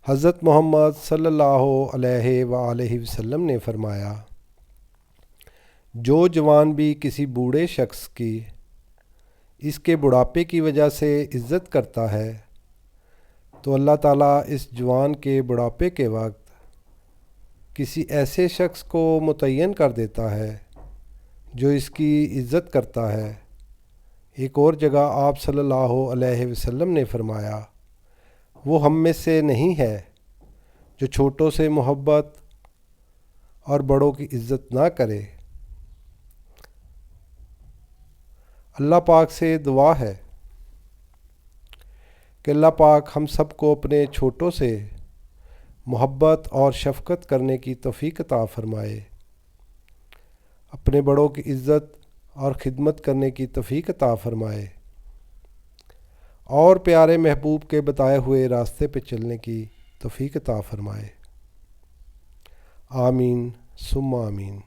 حضرت محمد صلی اللہ علیہ وآلہ وسلم نے فرمایا، جو جوان بھی کسی بوڑھے شخص کی اس کے بڑھاپے کی وجہ سے عزت کرتا ہے تو اللہ تعالیٰ اس جوان کے بڑھاپے کے وقت کسی ایسے شخص کو متعین کر دیتا ہے جو اس کی عزت کرتا ہے۔ ایک اور جگہ آپ صلی اللہ علیہ وسلم نے فرمایا، وہ ہم میں سے نہیں ہے جو چھوٹوں سے محبت اور بڑوں کی عزت نہ کرے۔ اللہ پاک سے دعا ہے کہ اللہ پاک ہم سب کو اپنے چھوٹوں سے محبت اور شفقت کرنے کی توفیق عطا فرمائے، اپنے بڑوں کی عزت اور خدمت کرنے کی توفیق عطا فرمائے، اور پیارے محبوب کے بتائے ہوئے راستے پہ چلنے کی توفیق عطا فرمائے۔ آمین ثم آمین۔